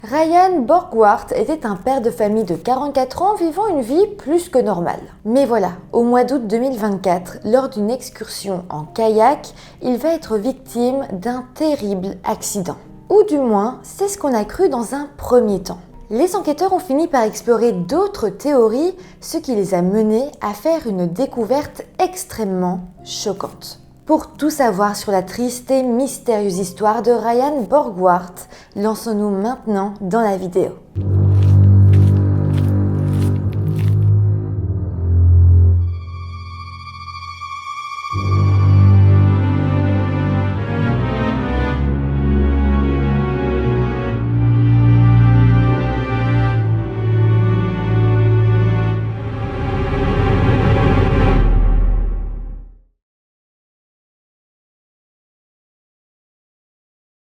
Ryan Borgward était un père de famille de 44 ans vivant une vie plus que normale. Mais voilà, au mois d'août 2024, lors d'une excursion en kayak, il va être victime d'un terrible accident. Ou du moins, c'est ce qu'on a cru dans un premier temps. Les enquêteurs ont fini par explorer d'autres théories, ce qui les a menés à faire une découverte extrêmement choquante. Pour tout savoir sur la triste et mystérieuse histoire de Ryan Borgward, lançons-nous maintenant dans la vidéo.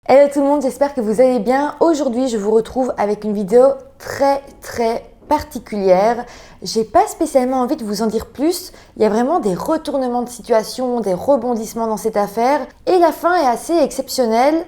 Hello tout le monde, j'espère que vous allez bien. Aujourd'hui, je vous retrouve avec une vidéo très particulière. J'ai pas spécialement envie de vous en dire plus. Il y a vraiment des retournements de situation, des rebondissements dans cette affaire. Et la fin est assez exceptionnelle.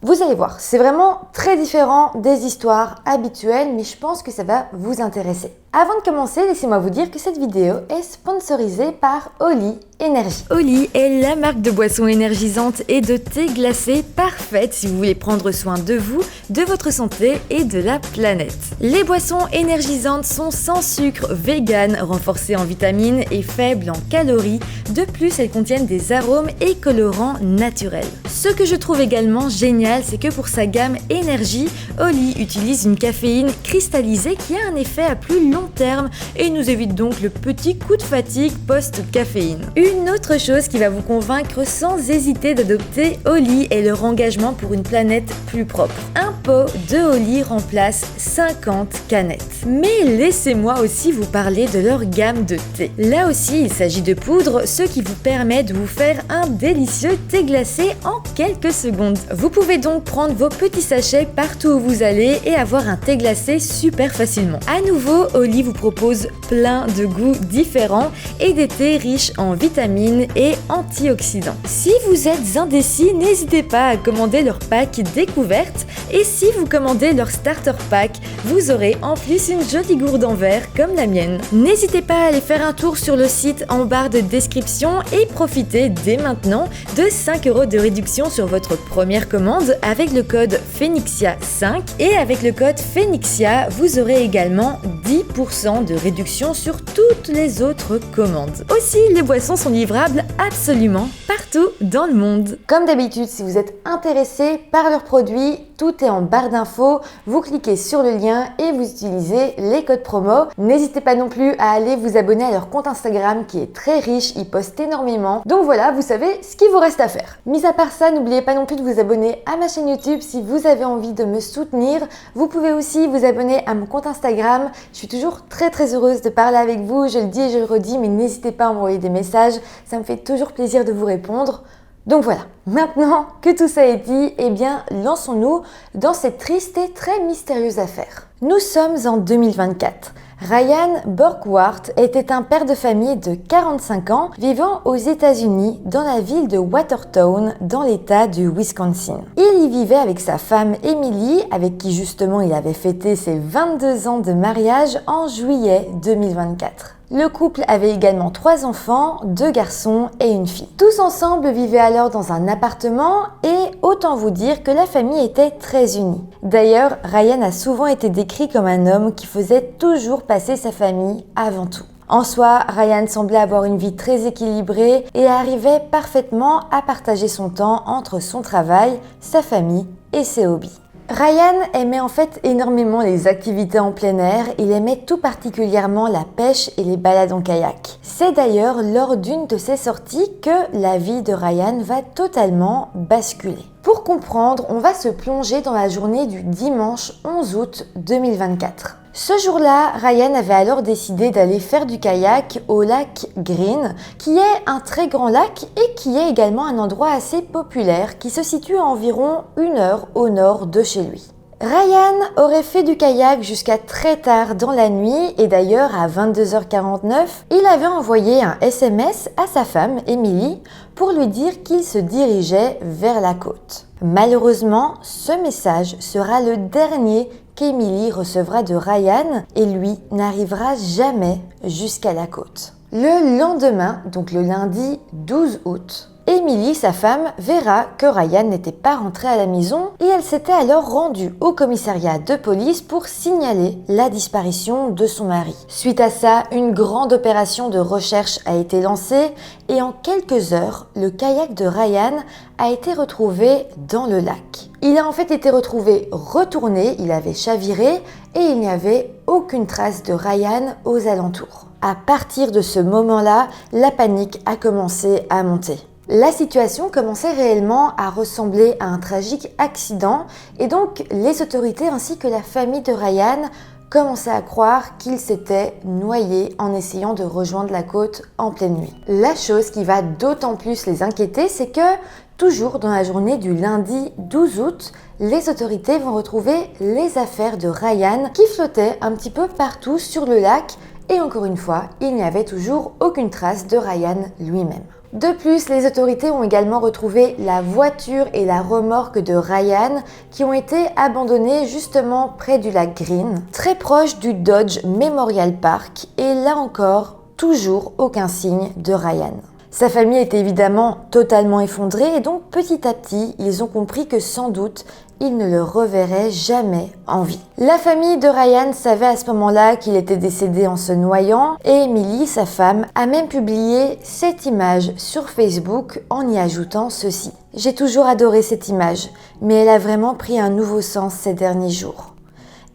Vous allez voir, c'est vraiment très différent des histoires habituelles, mais je pense que ça va vous intéresser. Avant de commencer, laissez-moi vous dire que cette vidéo est sponsorisée par Oli Energy. Oli est la marque de boissons énergisantes et de thé glacé parfaite si vous voulez prendre soin de vous, de votre santé et de la planète. Les boissons énergisantes sont sans sucre, vegan, renforcées en vitamines et faibles en calories. De plus, elles contiennent des arômes et colorants naturels. Ce que je trouve également génial, c'est que pour sa gamme énergie, Oli utilise une caféine cristallisée qui a un effet à plus long terme et nous évite donc le petit coup de fatigue post-caféine. Une autre chose qui va vous convaincre sans hésiter d'adopter Oli est leur engagement pour une planète plus propre. Un pot de Oli remplace 50 canettes. Mais laissez-moi aussi vous parler de leur gamme de thé. Là aussi, il s'agit de poudre, ce qui vous permet de vous faire un délicieux thé glacé en quelques secondes. Vous pouvez donc prendre vos petits sachets partout où vous allez et avoir un thé glacé super facilement. À nouveau, Oli vous propose plein de goûts différents et des thés riches en vitamines et antioxydants. Si vous êtes indécis, n'hésitez pas à commander leur pack découverte et si vous commandez leur starter pack, vous aurez en plus une jolie gourde en verre comme la mienne. N'hésitez pas à aller faire un tour sur le site en barre de description et profitez dès maintenant de 5 € de réduction sur votre première commande avec le code Phenixia5 et avec le code Phenixia, vous aurez également 10% de réduction sur toutes les autres commandes. Aussi, les boissons sont livrables absolument partout dans le monde. Comme d'habitude, si vous êtes intéressé par leurs produits, tout est en barre d'infos. Vous cliquez sur le lien et vous utilisez les codes promo. N'hésitez pas non plus à aller vous abonner à leur compte Instagram qui est très riche, ils postent énormément. Donc voilà, vous savez ce qu'il vous reste à faire. Mis à part ça, n'oubliez pas non plus de vous abonner à ma chaîne YouTube si vous avez envie de me soutenir. Vous pouvez aussi vous abonner à mon compte Instagram. Je suis toujours très heureuse de parler avec vous, je le dis et je le redis, mais n'hésitez pas à m'envoyer des messages, ça me fait toujours plaisir de vous répondre. Donc voilà, maintenant que tout ça est dit, eh bien lançons-nous dans cette triste et très mystérieuse affaire. Nous sommes en 2024. Ryan Borgward était un père de famille de 45 ans vivant aux États-Unis dans la ville de Watertown dans l'État du Wisconsin. Il y vivait avec sa femme Emily, avec qui justement il avait fêté ses 22 ans de mariage en juillet 2024. Le couple avait également 3 enfants, 2 garçons et une fille. Tous ensemble vivaient alors dans un appartement et autant vous dire que la famille était très unie. D'ailleurs, Ryan a souvent été décrit comme un homme qui faisait toujours passer sa famille avant tout. En soi, Ryan semblait avoir une vie très équilibrée et arrivait parfaitement à partager son temps entre son travail, sa famille et ses hobbies. Ryan aimait en fait énormément les activités en plein air, il aimait tout particulièrement la pêche et les balades en kayak. C'est d'ailleurs lors d'une de ces sorties que la vie de Ryan va totalement basculer. Pour comprendre, on va se plonger dans la journée du dimanche 11 août 2024. Ce jour-là, Ryan avait alors décidé d'aller faire du kayak au lac Green, qui est un très grand lac et qui est également un endroit assez populaire qui se situe à environ 1 heure au nord de chez lui. Ryan aurait fait du kayak jusqu'à très tard dans la nuit et d'ailleurs à 22h49, il avait envoyé un SMS à sa femme, Emily, pour lui dire qu'il se dirigeait vers la côte. Malheureusement, ce message sera le dernier qu'Emily recevra de Ryan et lui n'arrivera jamais jusqu'à la côte. Le lendemain, donc le lundi 12 août, Emily, sa femme, verra que Ryan n'était pas rentré à la maison et elle s'était alors rendue au commissariat de police pour signaler la disparition de son mari. Suite à ça, une grande opération de recherche a été lancée et en quelques heures, le kayak de Ryan a été retrouvé dans le lac. Il a en fait été retrouvé retourné, il avait chaviré et il n'y avait aucune trace de Ryan aux alentours. À partir de ce moment-là, la panique a commencé à monter. La situation commençait réellement à ressembler à un tragique accident et donc les autorités ainsi que la famille de Ryan commençaient à croire qu'il s'était noyé en essayant de rejoindre la côte en pleine nuit. La chose qui va d'autant plus les inquiéter, c'est que toujours dans la journée du lundi 12 août, les autorités vont retrouver les affaires de Ryan qui flottaient un petit peu partout sur le lac et encore une fois, il n'y avait toujours aucune trace de Ryan lui-même. De plus, les autorités ont également retrouvé la voiture et la remorque de Ryan qui ont été abandonnées justement près du lac Green, très proche du Dodge Memorial Park et là encore, toujours aucun signe de Ryan. Sa famille était évidemment totalement effondrée et donc petit à petit, ils ont compris que sans doute, ils ne le reverraient jamais en vie. La famille de Ryan savait à ce moment-là qu'il était décédé en se noyant et Emily, sa femme, a même publié cette image sur Facebook en y ajoutant ceci. « J'ai toujours adoré cette image, mais elle a vraiment pris un nouveau sens ces derniers jours.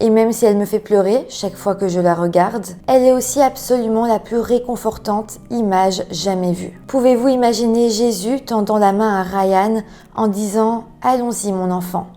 Et même si elle me fait pleurer chaque fois que je la regarde, elle est aussi absolument la plus réconfortante image jamais vue. Pouvez-vous imaginer Jésus tendant la main à Ryan en disant « Allons-y mon enfant ».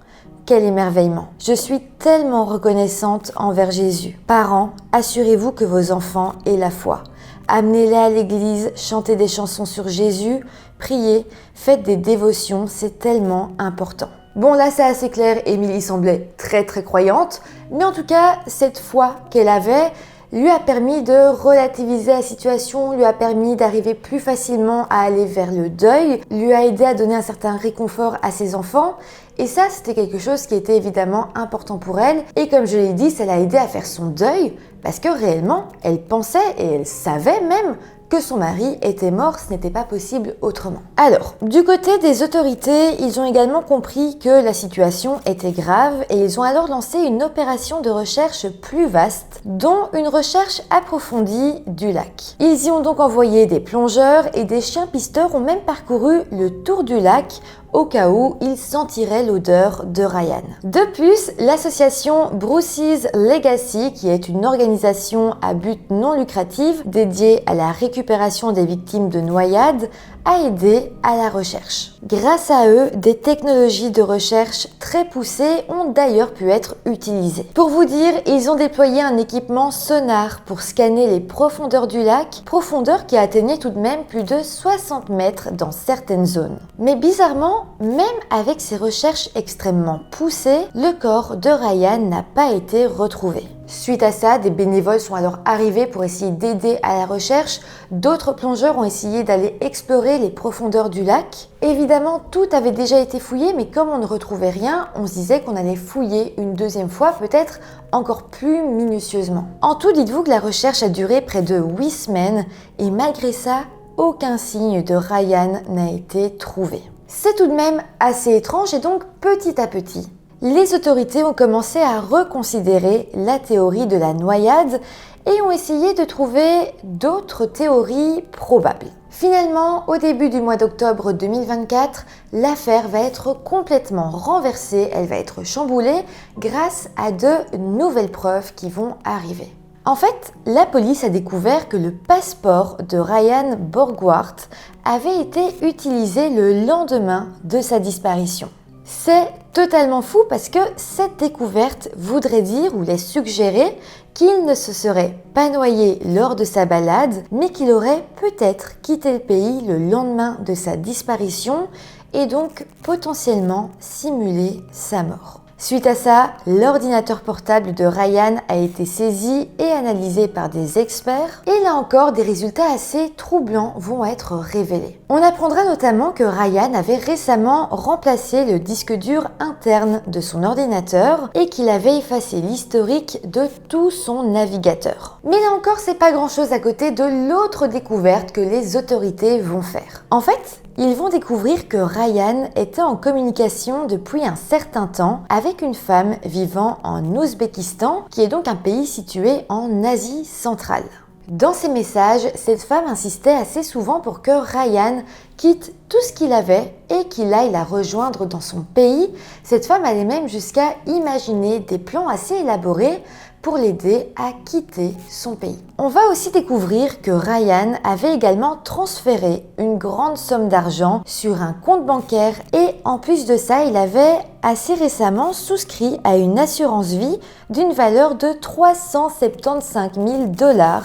Quel émerveillement! Je suis tellement reconnaissante envers Jésus. Parents, assurez-vous que vos enfants aient la foi. Amenez-les à l'église, chantez des chansons sur Jésus, priez, faites des dévotions, c'est tellement important. Bon là c'est assez clair, Emily semblait très croyante, mais en tout cas cette foi qu'elle avait lui a permis de relativiser la situation, lui a permis d'arriver plus facilement à aller vers le deuil, lui a aidé à donner un certain réconfort à ses enfants et ça c'était quelque chose qui était évidemment important pour elle et comme je l'ai dit, ça l'a aidé à faire son deuil parce que réellement elle pensait et elle savait même que son mari était mort, ce n'était pas possible autrement. Alors, du côté des autorités, ils ont également compris que la situation était grave et ils ont alors lancé une opération de recherche plus vaste, dont une recherche approfondie du lac. Ils y ont donc envoyé des plongeurs et des chiens pisteurs ont même parcouru le tour du lac au cas où ils sentiraient l'odeur de Ryan. De plus, l'association Bruce's Legacy, qui est une organisation à but non lucratif dédiée à la récupération des victimes de noyades, a aidé à la recherche. Grâce à eux, des technologies de recherche très poussées ont d'ailleurs pu être utilisées. Pour vous dire, ils ont déployé un équipement sonar pour scanner les profondeurs du lac, profondeur qui atteignait tout de même plus de 60 mètres dans certaines zones. Mais bizarrement, même avec ces recherches extrêmement poussées, le corps de Ryan n'a pas été retrouvé. Suite à ça, des bénévoles sont alors arrivés pour essayer d'aider à la recherche. D'autres plongeurs ont essayé d'aller explorer les profondeurs du lac. Évidemment, tout avait déjà été fouillé, mais comme on ne retrouvait rien, on se disait qu'on allait fouiller une deuxième fois, peut-être encore plus minutieusement. En tout, dites-vous que la recherche a duré près de 8 semaines et malgré ça, aucun signe de Ryan n'a été trouvé. C'est tout de même assez étrange et donc petit à petit, les autorités ont commencé à reconsidérer la théorie de la noyade et ont essayé de trouver d'autres théories probables. Finalement, au début du mois d'octobre 2024, l'affaire va être complètement renversée, elle va être chamboulée grâce à de nouvelles preuves qui vont arriver. En fait, la police a découvert que le passeport de Ryan Borgward avait été utilisé le lendemain de sa disparition. C'est totalement fou parce que cette découverte voudrait dire ou laisse suggérer qu'il ne se serait pas noyé lors de sa balade, mais qu'il aurait peut-être quitté le pays le lendemain de sa disparition et donc potentiellement simulé sa mort. Suite à ça, l'ordinateur portable de Ryan a été saisi et analysé par des experts et là encore des résultats assez troublants vont être révélés. On apprendra notamment que Ryan avait récemment remplacé le disque dur interne de son ordinateur et qu'il avait effacé l'historique de tout son navigateur. Mais là encore, c'est pas grand chose à côté de l'autre découverte que les autorités vont faire. En fait, ils vont découvrir que Ryan était en communication depuis un certain temps avec une femme vivant en Ouzbékistan, qui est donc un pays situé en Asie centrale. Dans ses messages, cette femme insistait assez souvent pour que Ryan quitte tout ce qu'il avait et qu'il aille la rejoindre dans son pays. Cette femme allait même jusqu'à imaginer des plans assez élaborés pour l'aider à quitter son pays. On va aussi découvrir que Ryan avait également transféré une grande somme d'argent sur un compte bancaire et en plus de ça, il avait assez récemment souscrit à une assurance vie d'une valeur de 375 000 $.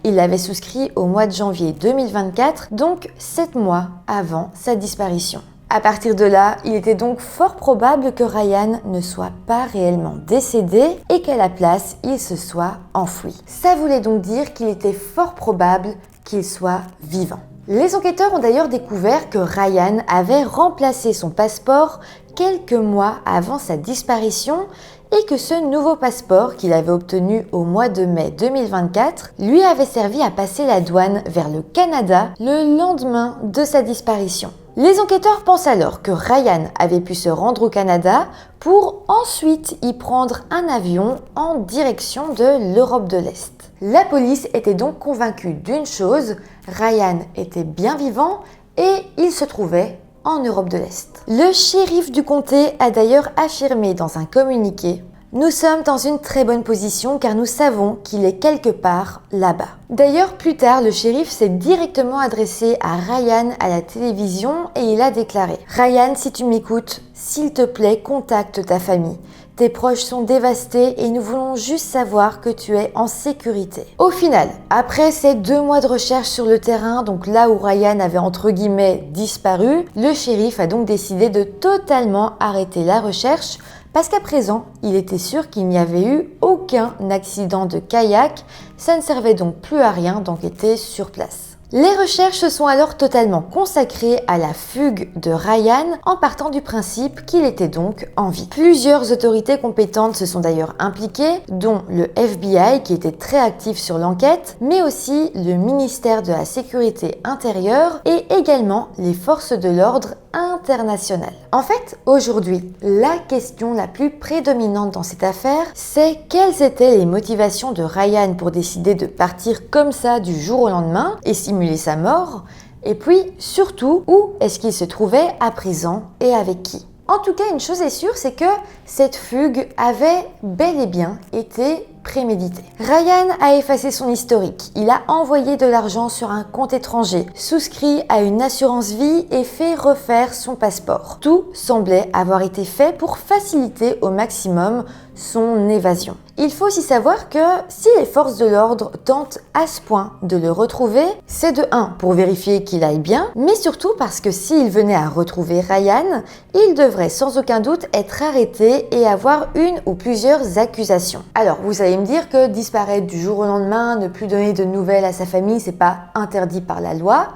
Il l'avait souscrit au mois de janvier 2024, donc 7 mois avant sa disparition. À partir de là, il était donc fort probable que Ryan ne soit pas réellement décédé et qu'à la place, il se soit enfoui. Ça voulait donc dire qu'il était fort probable qu'il soit vivant. Les enquêteurs ont d'ailleurs découvert que Ryan avait remplacé son passeport quelques mois avant sa disparition et que ce nouveau passeport qu'il avait obtenu au mois de mai 2024 lui avait servi à passer la douane vers le Canada le lendemain de sa disparition. Les enquêteurs pensent alors que Ryan avait pu se rendre au Canada pour ensuite y prendre un avion en direction de l'Europe de l'Est. La police était donc convaincue d'une chose, Ryan était bien vivant et il se trouvait en Europe de l'Est. Le shérif du comté a d'ailleurs affirmé dans un communiqué: nous sommes dans une très bonne position car nous savons qu'il est quelque part là-bas. D'ailleurs, plus tard, le shérif s'est directement adressé à Ryan à la télévision et il a déclaré: Ryan, si tu m'écoutes, s'il te plaît, contacte ta famille. Tes proches sont dévastés et nous voulons juste savoir que tu es en sécurité. Au final, après ces 2 mois de recherche sur le terrain, donc là où Ryan avait entre guillemets disparu, le shérif a donc décidé de totalement arrêter la recherche parce qu'à présent, il était sûr qu'il n'y avait eu aucun accident de kayak, ça ne servait donc plus à rien d'enquêter sur place. Les recherches se sont alors totalement consacrées à la fugue de Ryan en partant du principe qu'il était donc en vie. Plusieurs autorités compétentes se sont d'ailleurs impliquées, dont le FBI qui était très actif sur l'enquête, mais aussi le ministère de la Sécurité intérieure et également les forces de l'ordre internationales. En fait, aujourd'hui, la question la plus prédominante dans cette affaire, c'est quelles étaient les motivations de Ryan pour décider de partir comme ça du jour au lendemain et simuler sa mort, et puis surtout où est-ce qu'il se trouvait à présent et avec qui. En tout cas, une chose est sûre, c'est que cette fugue avait bel et bien été prémédité. Ryan a effacé son historique, il a envoyé de l'argent sur un compte étranger, souscrit à une assurance vie et fait refaire son passeport. Tout semblait avoir été fait pour faciliter au maximum son évasion. Il faut aussi savoir que si les forces de l'ordre tentent à ce point de le retrouver, c'est de 1 pour vérifier qu'il aille bien, mais surtout parce que s'il venait à retrouver Ryan, il devrait sans aucun doute être arrêté et avoir une ou plusieurs accusations. Alors, vous allez me dire que disparaître du jour au lendemain, ne plus donner de nouvelles à sa famille, c'est pas interdit par la loi.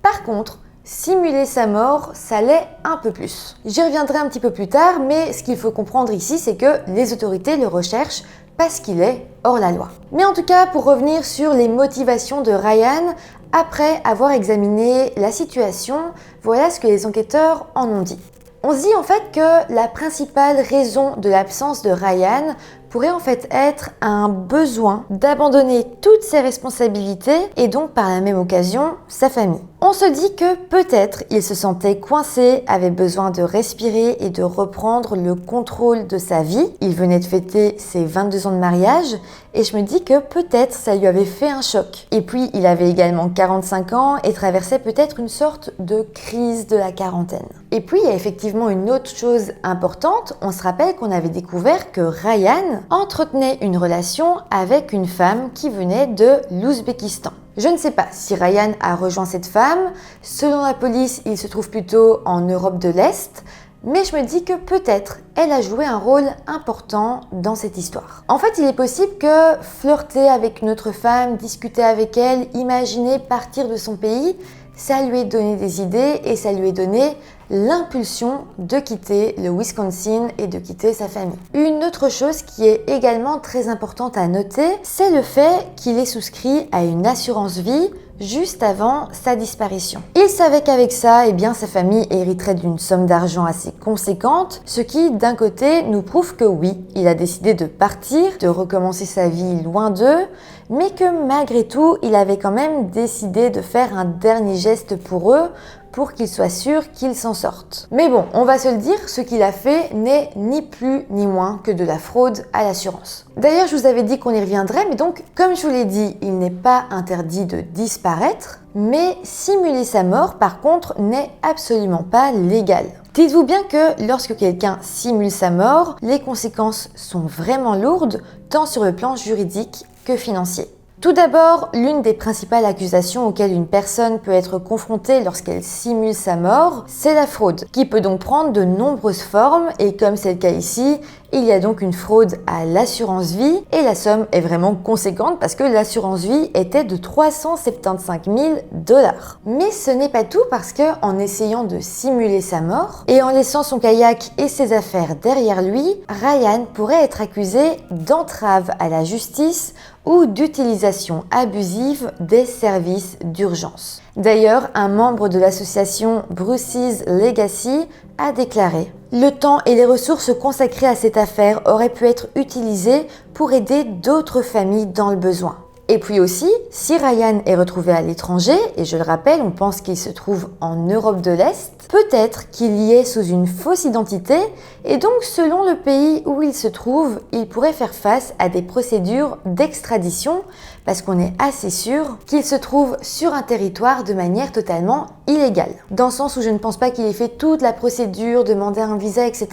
Par contre, simuler sa mort, ça l'est un peu plus. J'y reviendrai un petit peu plus tard, mais ce qu'il faut comprendre ici, c'est que les autorités le recherchent parce qu'il est hors la loi. Mais en tout cas, pour revenir sur les motivations de Ryan, après avoir examiné la situation, voilà ce que les enquêteurs en ont dit. On se dit en fait que la principale raison de l'absence de Ryan pourrait en fait être un besoin d'abandonner toutes ses responsabilités et donc par la même occasion sa famille. On se dit que peut-être il se sentait coincé, avait besoin de respirer et de reprendre le contrôle de sa vie. Il venait de fêter ses 22 ans de mariage et je me dis que peut-être ça lui avait fait un choc. Et puis il avait également 45 ans et traversait peut-être une sorte de crise de la quarantaine. Et puis il y a effectivement une autre chose importante, on se rappelle qu'on avait découvert que Ryan entretenait une relation avec une femme qui venait de l'Ouzbékistan. Je ne sais pas si Ryan a rejoint cette femme. Selon la police, il se trouve plutôt en Europe de l'Est. Mais je me dis que peut-être elle a joué un rôle important dans cette histoire. En fait, il est possible que flirter avec une autre femme, discuter avec elle, imaginer partir de son pays, ça lui ait donné des idées et ça lui ait donné l'impulsion de quitter le Wisconsin et de quitter sa famille. Une autre chose qui est également très importante à noter, c'est le fait qu'il ait souscrit à une assurance vie juste avant sa disparition. Il savait qu'avec ça, sa famille hériterait d'une somme d'argent assez conséquente, ce qui, d'un côté, nous prouve que oui, il a décidé de partir, de recommencer sa vie loin d'eux, mais que malgré tout, il avait quand même décidé de faire un dernier geste pour eux, pour qu'ils soient sûrs qu'ils s'en sortent. Mais bon, on va se le dire, ce qu'il a fait n'est ni plus ni moins que de la fraude à l'assurance. D'ailleurs, je vous avais dit qu'on y reviendrait, mais donc, comme je vous l'ai dit, il n'est pas interdit de disparaître, mais simuler sa mort, par contre, n'est absolument pas légal. Dites-vous bien que lorsque quelqu'un simule sa mort, les conséquences sont vraiment lourdes, tant sur le plan juridique que financier. Tout d'abord, l'une des principales accusations auxquelles une personne peut être confrontée lorsqu'elle simule sa mort, c'est la fraude, qui peut donc prendre de nombreuses formes, et comme c'est le cas ici, il y a donc une fraude à l'assurance vie, et la somme est vraiment conséquente parce que l'assurance vie était de 375 000 $. Mais ce n'est pas tout parce que en essayant de simuler sa mort, et en laissant son kayak et ses affaires derrière lui, Ryan pourrait être accusé d'entrave à la justice ou d'utilisation abusive des services d'urgence. D'ailleurs, un membre de l'association Bruce's Legacy a déclaré « Le temps et les ressources consacrées à cette affaire auraient pu être utilisés pour aider d'autres familles dans le besoin. » Et puis aussi, si Ryan est retrouvé à l'étranger, et je le rappelle, on pense qu'il se trouve en Europe de l'Est, peut-être qu'il y est sous une fausse identité, et donc selon le pays où il se trouve, il pourrait faire face à des procédures d'extradition, parce qu'on est assez sûr qu'il se trouve sur un territoire de manière totalement illégale. Dans le sens où je ne pense pas qu'il ait fait toute la procédure, demander un visa, etc.,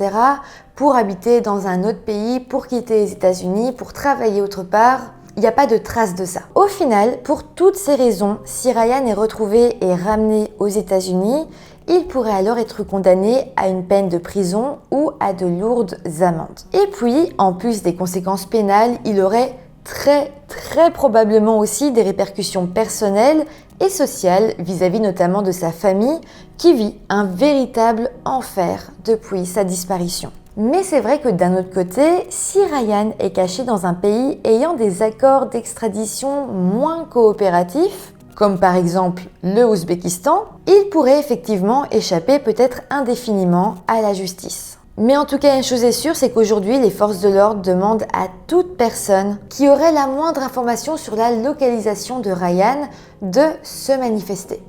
pour habiter dans un autre pays, pour quitter les États-Unis, pour travailler autre part. Il n'y a pas de trace de ça. Au final, pour toutes ces raisons, si Ryan est retrouvé et ramené aux États-Unis, il pourrait alors être condamné à une peine de prison ou à de lourdes amendes. Et puis, en plus des conséquences pénales, il aurait très probablement aussi des répercussions personnelles et sociales vis-à-vis notamment de sa famille qui vit un véritable enfer depuis sa disparition. Mais c'est vrai que d'un autre côté, si Ryan est caché dans un pays ayant des accords d'extradition moins coopératifs, comme par exemple le Ouzbékistan, il pourrait effectivement échapper peut-être indéfiniment à la justice. Mais en tout cas, une chose est sûre, c'est qu'aujourd'hui, les forces de l'ordre demandent à toute personne qui aurait la moindre information sur la localisation de Ryan de se manifester.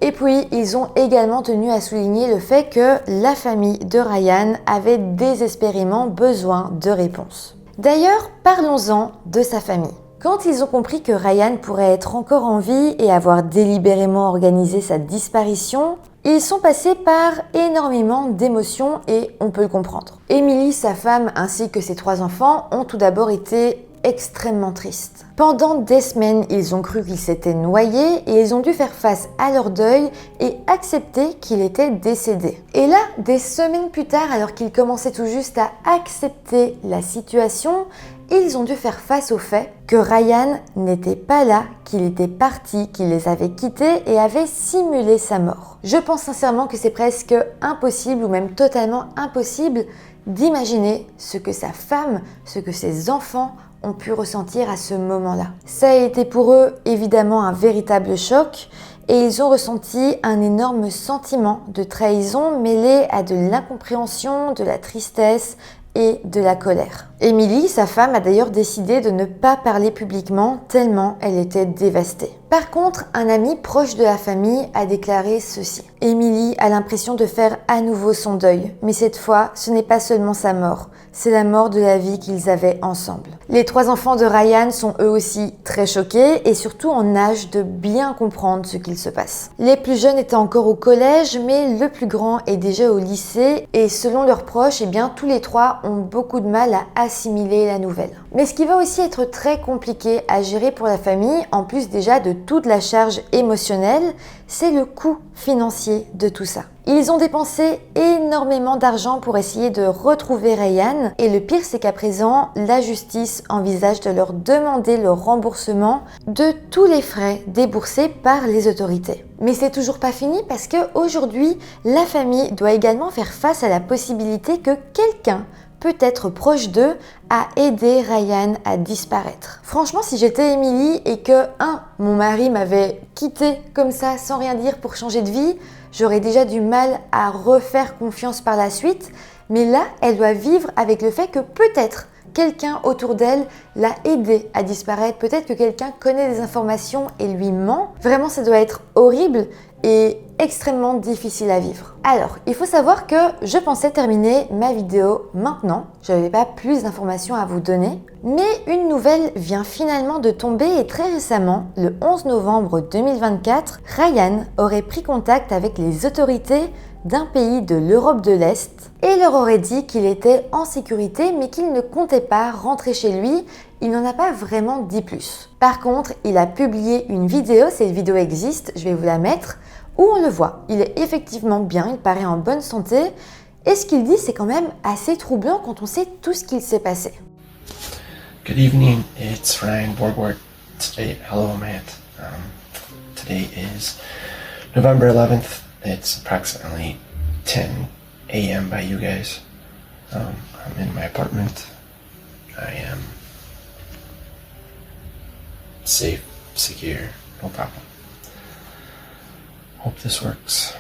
Et puis, ils ont également tenu à souligner le fait que la famille de Ryan avait désespérément besoin de réponses. D'ailleurs, parlons-en de sa famille. Quand ils ont compris que Ryan pourrait être encore en vie et avoir délibérément organisé sa disparition, ils sont passés par énormément d'émotions et on peut le comprendre. Emily, sa femme, ainsi que ses 3 enfants ont tout d'abord été extrêmement tristes. Pendant des semaines, ils ont cru qu'il s'était noyé et ils ont dû faire face à leur deuil et accepter qu'il était décédé. Et là, des semaines plus tard, alors qu'ils commençaient tout juste à accepter la situation, ils ont dû faire face au fait que Ryan n'était pas là, qu'il était parti, qu'il les avait quittés et avait simulé sa mort. Je pense sincèrement que c'est presque impossible ou même totalement impossible d'imaginer ce que sa femme, ce que ses enfants ont pu ressentir à ce moment-là. Ça a été pour eux évidemment un véritable choc et ils ont ressenti un énorme sentiment de trahison mêlé à de l'incompréhension, de la tristesse et de la colère. Emily, sa femme, a d'ailleurs décidé de ne pas parler publiquement tellement elle était dévastée. Par contre, un ami proche de la famille a déclaré ceci. Emily a l'impression de faire à nouveau son deuil, mais cette fois, ce n'est pas seulement sa mort, c'est la mort de la vie qu'ils avaient ensemble. Les 3 enfants de Ryan sont eux aussi très choqués et surtout en âge de bien comprendre ce qu'il se passe. Les plus jeunes étaient encore au collège, mais le plus grand est déjà au lycée et selon leurs proches, tous les 3 ont beaucoup de mal à assimiler la nouvelle. Mais ce qui va aussi être très compliqué à gérer pour la famille, en plus déjà de toute la charge émotionnelle, c'est le coût financier de tout ça. Ils ont dépensé énormément d'argent pour essayer de retrouver Ryan et le pire c'est qu'à présent, la justice envisage de leur demander le remboursement de tous les frais déboursés par les autorités. Mais c'est toujours pas fini parce qu'aujourd'hui, la famille doit également faire face à la possibilité que quelqu'un peut-être proche d'eux a aidé Ryan à disparaître. Franchement, si j'étais Emily et que mon mari m'avait quitté comme ça sans rien dire pour changer de vie, j'aurais déjà du mal à refaire confiance par la suite. Mais là, elle doit vivre avec le fait que peut-être quelqu'un autour d'elle l'a aidé à disparaître. Peut-être que quelqu'un connaît des informations et lui ment. Vraiment, ça doit être horrible et extrêmement difficile à vivre. Alors, il faut savoir que je pensais terminer ma vidéo maintenant. Je n'avais pas plus d'informations à vous donner. Mais une nouvelle vient finalement de tomber et très récemment, le 11 novembre 2024, Ryan aurait pris contact avec les autorités d'un pays de l'Europe de l'Est et leur aurait dit qu'il était en sécurité mais qu'il ne comptait pas rentrer chez lui. Il n'en a pas vraiment dit plus. Par contre, il a publié une vidéo, cette vidéo existe, je vais vous la mettre, où on le voit. Il est effectivement bien, il paraît en bonne santé et ce qu'il dit c'est quand même assez troublant quand on sait tout ce qu'il s'est passé. Good evening, it's Ryan Borgward. Today, hello Matt. Today is November 11th. It's approximately 10 a.m. by you guys. I'm in my apartment. I am safe, secure, no problem. Hope this works.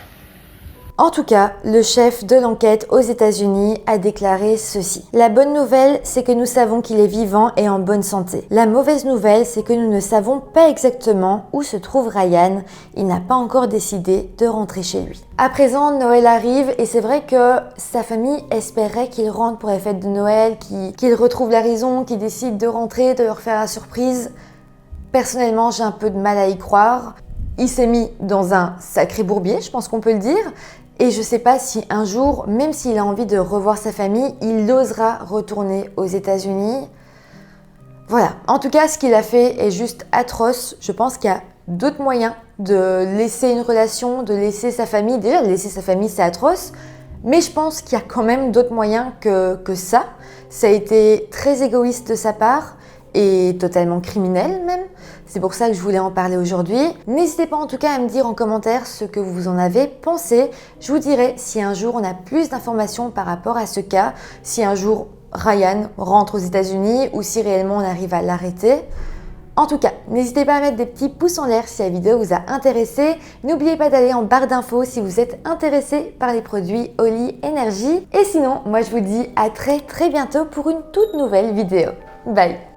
En tout cas, le chef de l'enquête aux États-Unis a déclaré ceci. La bonne nouvelle, c'est que nous savons qu'il est vivant et en bonne santé. La mauvaise nouvelle, c'est que nous ne savons pas exactement où se trouve Ryan. Il n'a pas encore décidé de rentrer chez lui. À présent, Noël arrive et c'est vrai que sa famille espérait qu'il rentre pour les fêtes de Noël, qu'il retrouve la raison, qu'il décide de rentrer, de leur faire la surprise. Personnellement, j'ai un peu de mal à y croire. Il s'est mis dans un sacré bourbier, je pense qu'on peut le dire. Et je ne sais pas si un jour, même s'il a envie de revoir sa famille, il osera retourner aux États-Unis. Voilà. En tout cas, ce qu'il a fait est juste atroce. Je pense qu'il y a d'autres moyens de laisser une relation, de laisser sa famille. Déjà, de laisser sa famille, c'est atroce. Mais je pense qu'il y a quand même d'autres moyens que ça. Ça a été très égoïste de sa part et totalement criminel même. C'est pour ça que je voulais en parler aujourd'hui. N'hésitez pas en tout cas à me dire en commentaire ce que vous en avez pensé. Je vous dirai si un jour on a plus d'informations par rapport à ce cas, si un jour Ryan rentre aux États-Unis ou si réellement on arrive à l'arrêter. En tout cas, n'hésitez pas à mettre des petits pouces en l'air si la vidéo vous a intéressé. N'oubliez pas d'aller en barre d'infos si vous êtes intéressé par les produits Holy Energy. Et sinon, moi je vous dis à très bientôt pour une toute nouvelle vidéo. Bye!